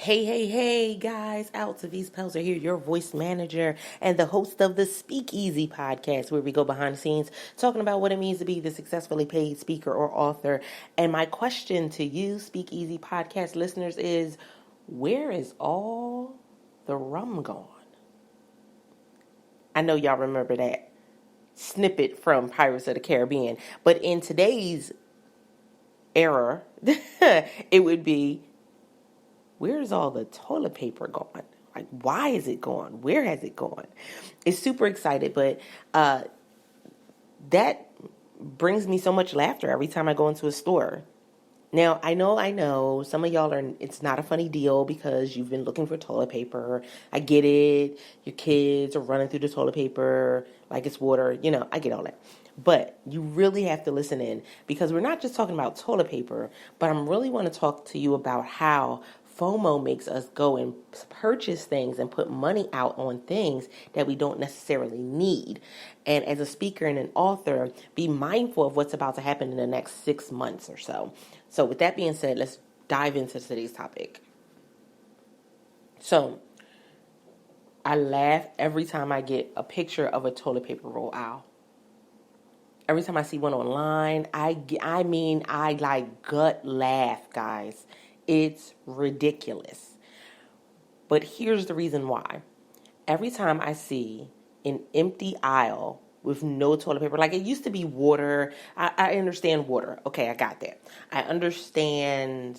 Hey, guys, Altavis Pelzer here, your voice manager and the host of the Speakeasy podcast, where we go behind the scenes talking about what it means to be the successfully paid speaker or author. And my question to you, Speakeasy podcast listeners, is where is all the rum gone? I know y'all remember that snippet from Pirates of the Caribbean, but in today's era, it would be, where's all the toilet paper gone? Like, why is it gone? Where has it gone? It's super excited, but that brings me so much laughter every time I go into a store. Now, I know, some of y'all it's not a funny deal because you've been looking for toilet paper. I get it. Your kids are running through the toilet paper like it's water. I get all that. But you really have to listen in because we're not just talking about toilet paper, but I really want to talk to you about how FOMO makes us go and purchase things and put money out on things that we don't necessarily need. And as a speaker and an author, be mindful of what's about to happen in the next 6 months or so. So with that being said, let's dive into today's topic. So I laugh every time I get a picture of a toilet paper roll aisle. Every time I see one online, I like gut laugh, guys. It's ridiculous. But here's the reason why. Every time I see an empty aisle with no toilet paper, like it used to be water. I understand water. Okay, I got that. I understand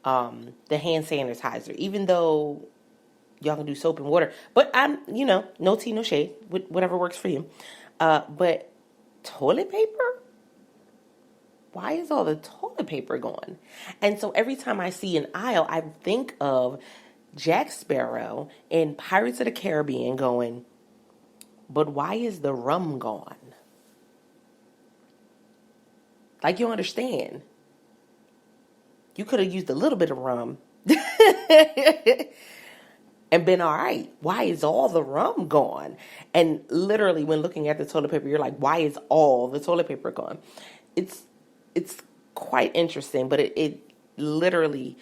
the hand sanitizer, even though y'all can do soap and water. But I'm, no tea, no shade, whatever works for you. But toilet paper? Why is all the toilet paper gone? And so every time I see an aisle, I think of Jack Sparrow in Pirates of the Caribbean going, but why is the rum gone? Like, you understand. You could have used a little bit of rum and been all right. Why is all the rum gone? And literally, when looking at the toilet paper, you're like, why is all the toilet paper gone? It's quite interesting, but it literally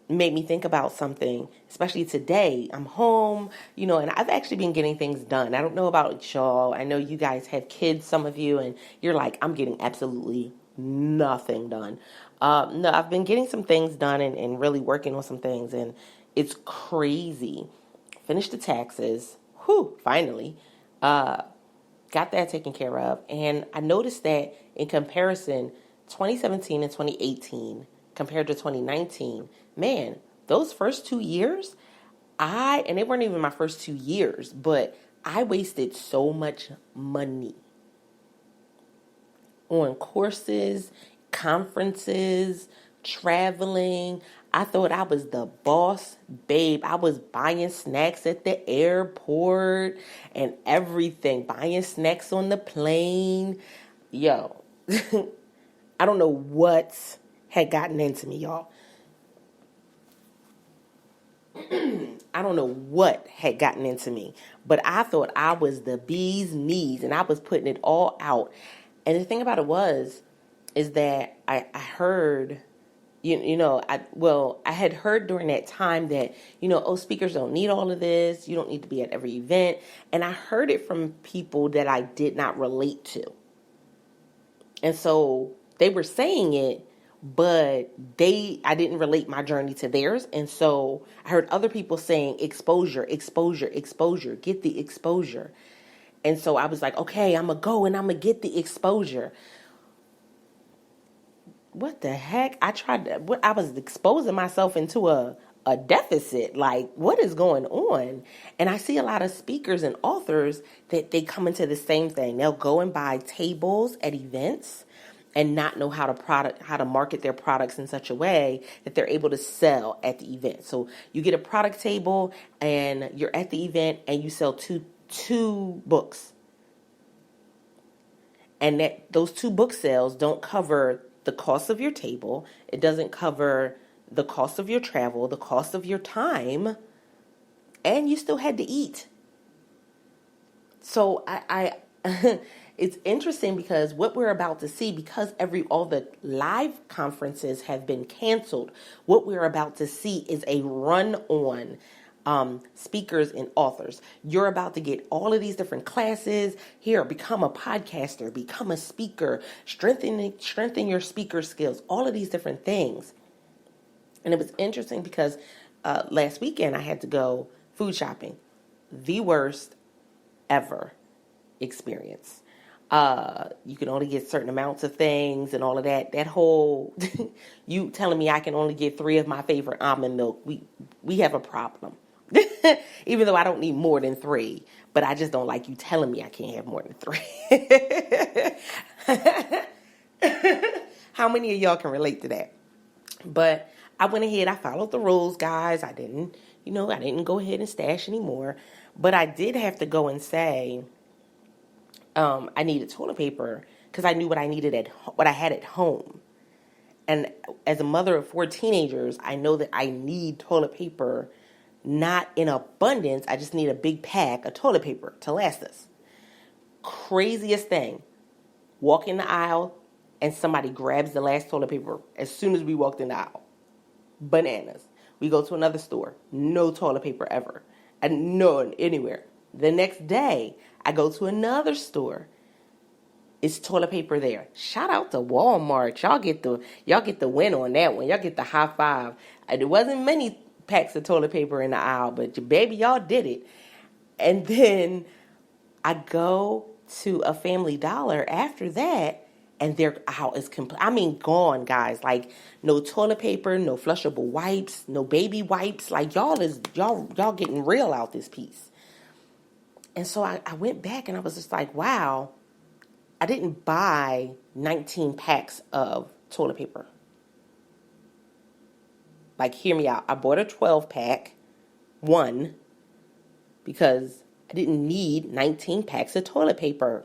made me think about something, especially today. I'm home, and I've actually been getting things done. I don't know about y'all. I know you guys have kids, some of you, and you're like, I'm getting absolutely nothing done. No, I've been getting some things done and really working on some things, and it's crazy. Finished the taxes. Finally. Got that taken care of. And I noticed that in comparison, 2017 and 2018 compared to 2019, man, those first 2 years, and they weren't even my first 2 years, but I wasted so much money on courses, conferences, traveling. I thought I was the boss babe. I was buying snacks at the airport and everything, buying snacks on the plane. Yo, I don't know what had gotten into me, y'all. I don't know what had gotten into me, but I thought I was the bee's knees and I was putting it all out. And the thing about it is that I heard, I had heard during that time that, speakers don't need all of this. You don't need to be at every event. And I heard it from people that I did not relate to. And so they were saying it, but I didn't relate my journey to theirs. And so I heard other people saying exposure, get the exposure. And so I was like, okay, I'm going to go and I'm going to get the exposure. What the heck? I was exposing myself into a deficit. Like, what is going on? And I see a lot of speakers and authors that they come into the same thing. They'll go and buy tables at events and not know how to market their products in such a way that they're able to sell at the event. So you get a product table and you're at the event and you sell two books. And those 2 book sales don't cover the cost of your table. It doesn't cover the cost of your travel, the cost of your time, and you still had to eat. So I it's interesting because what we're about to see, because all the live conferences have been canceled, what we're about to see is a run on speakers and authors. You're about to get all of these different classes. Here, become a podcaster, become a speaker, strengthen your speaker skills, all of these different things. And it was interesting because last weekend I had to go food shopping. The worst ever experience. You can only get certain amounts of things and all of that. That whole, you telling me I can only get 3 of my favorite almond milk. We have a problem. Even though I don't need more than 3, but I just don't like you telling me I can't have more than 3. How many of y'all can relate to that? But I went ahead, I followed the rules, guys. I didn't go ahead and stash anymore. But I did have to go and say, I needed toilet paper because I knew what I had at home. And as a mother of 4 teenagers, I know that I need toilet paper, not in abundance. I just need a big pack of toilet paper to last us. Craziest thing. Walk in the aisle and somebody grabs the last toilet paper as soon as we walked in the aisle. Bananas. We go to another store. No toilet paper ever. And none anywhere. The next day, I go to another store. It's toilet paper there. Shout out to Walmart. Y'all get the win on that one. Y'all get the high five. There wasn't many packs of toilet paper in the aisle, but baby, y'all did it. And then I go to a Family Dollar after that, and their aisle is complete. I mean, gone, guys. Like, no toilet paper, no flushable wipes, no baby wipes. Like, y'all getting real out this piece. And so I went back and I was just like, wow, I didn't buy 19 packs of toilet paper. Like, hear me out. I bought a 12-pack, one, because I didn't need 19 packs of toilet paper.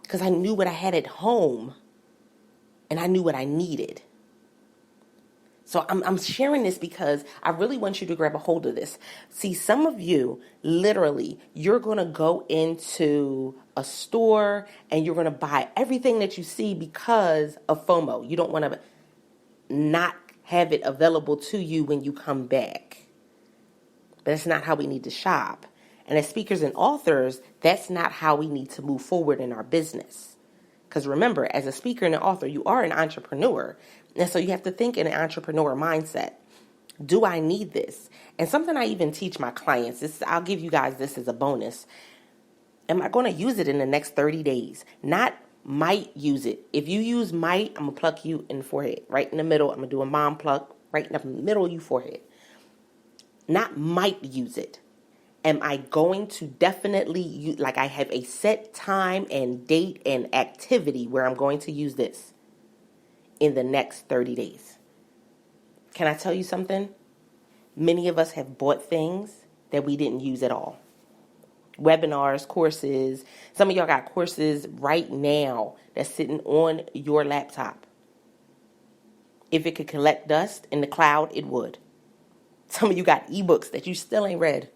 Because I knew what I had at home, and I knew what I needed. So I'm sharing this because I really want you to grab a hold of this. See, some of you, literally, you're going to go into a store and you're going to buy everything that you see because of FOMO. You don't want to not have it available to you when you come back. But that's not how we need to shop. And as speakers and authors, that's not how we need to move forward in our business. Because remember, as a speaker and an author, you are an entrepreneur. And so you have to think in an entrepreneur mindset. Do I need this? And something I even teach my clients, I'll give you guys this as a bonus. Am I going to use it in the next 30 days? Not might use it. If you use might, I'm going to pluck you in the forehead. Right in the middle, I'm going to do a mom pluck right in the middle of your forehead. Not might use it. Am I going to definitely use, like I have a set time and date and activity where I'm going to use this in the next 30 days? Can I tell you something? Many of us have bought things that we didn't use at all. Webinars, courses. Some of y'all got courses right now that's sitting on your laptop. If it could collect dust in the cloud, it would. Some of you got ebooks that you still ain't read.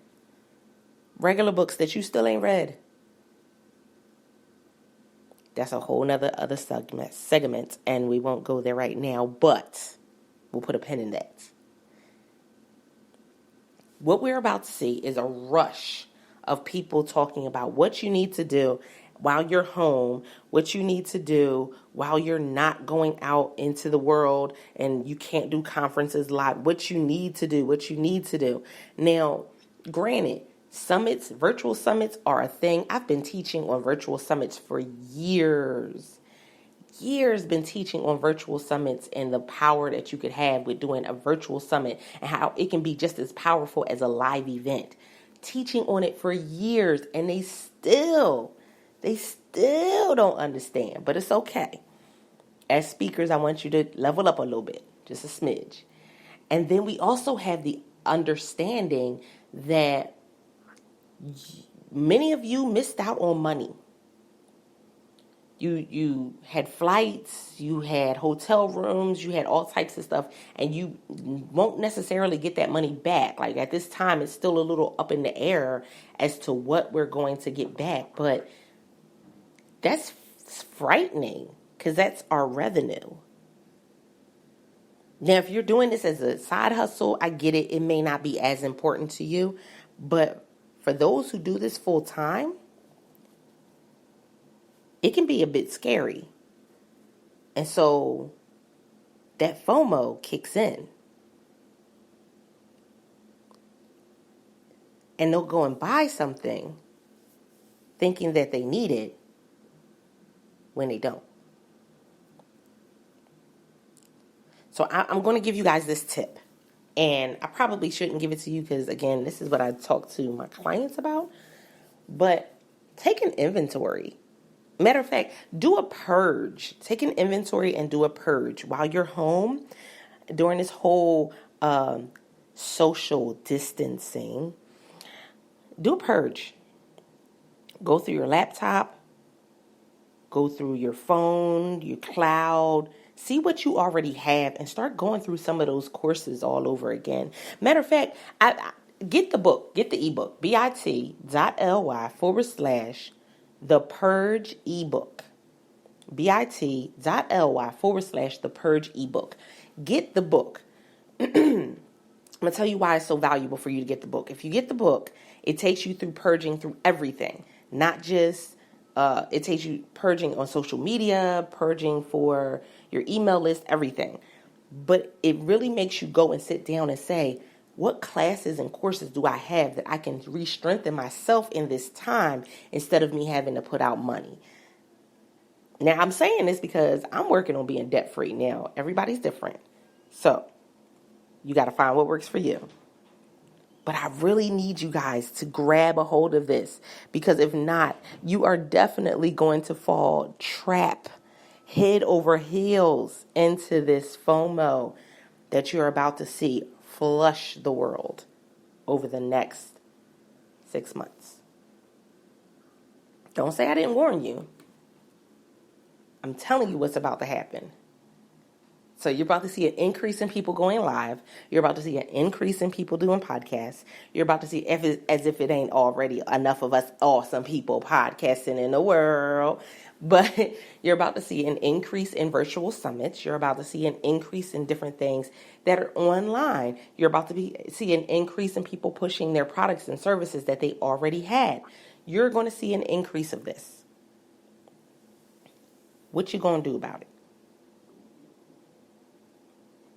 Regular books that you still ain't read. That's a whole nother other segment, and we won't go there right now, but we'll put a pin in that. What we're about to see is a rush of people talking about what you need to do while you're home, what you need to do while you're not going out into the world and you can't do conferences live, what you need to do. Now, granted, virtual summits are a thing. I've been teaching on virtual summits for years. Been teaching on virtual summits and the power that you could have with doing a virtual summit and how it can be just as powerful as a live event. Teaching on it for years, and they still don't understand, but it's okay. As speakers, I want you to level up a little bit, just a smidge. And then we also have the understanding that many of you missed out on money. You had flights, you had hotel rooms, you had all types of stuff, and you won't necessarily get that money back. Like at this time, it's still a little up in the air as to what we're going to get back. But That's frightening because that's our revenue. Now, if you're doing this as a side hustle, I get it. It may not be as important to you. But for those who do this full time, it can be a bit scary. And so that FOMO kicks in. And they'll go and buy something thinking that they need it when they don't. So I'm going to give you guys this tip. And I probably shouldn't give it to you because, again, this is what I talk to my clients about. But take an inventory. Matter of fact, do a purge. Take an inventory and do a purge while you're home during this whole social distancing. Do a purge. Go through your laptop. Go through your phone, your cloud. See what you already have and start going through some of those courses all over again. Matter of fact, get the book, get the ebook, bit.ly/The Purge ebook. bit.ly/The Purge ebook. Get the book. I'm going to tell you why it's so valuable for you to get the book. If you get the book, it takes you through purging through everything, not just it takes you purging on social media, purging for your email list, everything. But it really makes you go and sit down and say, what classes and courses do I have that I can re-strengthen myself in this time instead of me having to put out money? Now, I'm saying this because I'm working on being debt-free now. Everybody's different. So you got to find what works for you. But I really need you guys to grab a hold of this because if not, you are definitely going to fall head over heels into this FOMO that you're about to see flush the world over the next 6 months. Don't say I didn't warn you. I'm telling you what's about to happen. So you're about to see an increase in people going live. You're about to see an increase in people doing podcasts. You're about to see, as if it ain't already enough of us awesome people podcasting in the world. But you're about to see an increase in virtual summits. You're about to see an increase in different things that are online. You're about to see an increase in people pushing their products and services that they already had. You're going to see an increase of this. What you going to do about it?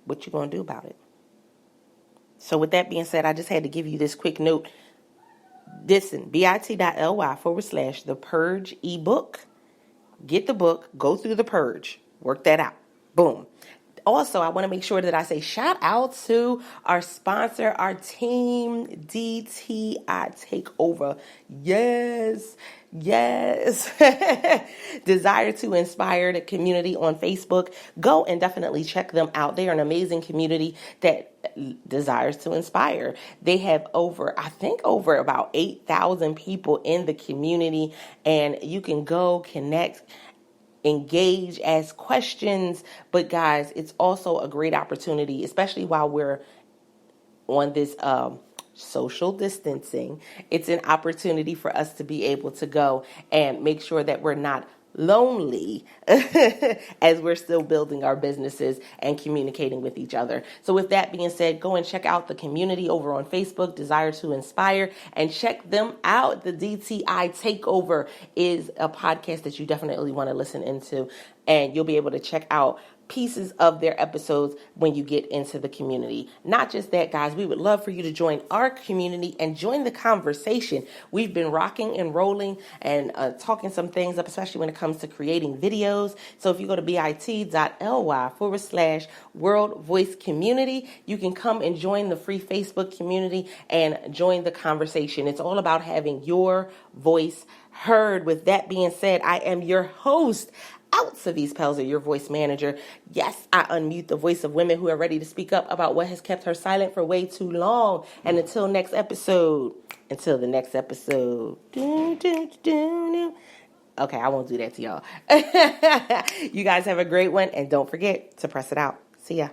What you going to do about it? So with that being said, I just had to give you this quick note. Listen, bit.ly/The Purge ebook. Get the book, go through the purge, work that out. Boom. Also, I want to make sure that I say shout out to our sponsor, our team, DTI Takeover. Yes. Desire to Inspire the community on Facebook. Go and definitely check them out. They are an amazing community that desires to inspire. They have over about 8,000 people in the community, and you can go connect, engage, ask questions. But guys, it's also a great opportunity, especially while we're on this social distancing. It's an opportunity for us to be able to go and make sure that we're not lonely as we're still building our businesses and communicating with each other. So with that being said, go and check out the community over on Facebook, Desire to Inspire, and check them out. The DTI Takeover is a podcast that you definitely want to listen into, and you'll be able to check out pieces of their episodes when you get into the community. Not just that, guys, we would love for you to join our community and join the conversation. We've been rocking and rolling and talking some things up, especially when it comes to creating videos. So if you go to bit.ly/World Voice Community, you can come and join the free Facebook community and join the conversation. It's all about having your voice heard. With that being said, I am your host, Savise Pelzer, your voice manager. Yes, I unmute the voice of women who are ready to speak up about what has kept her silent for way too long. And until the next episode. Okay, I won't do that to y'all. You guys have a great one, and don't forget to press it out. See ya.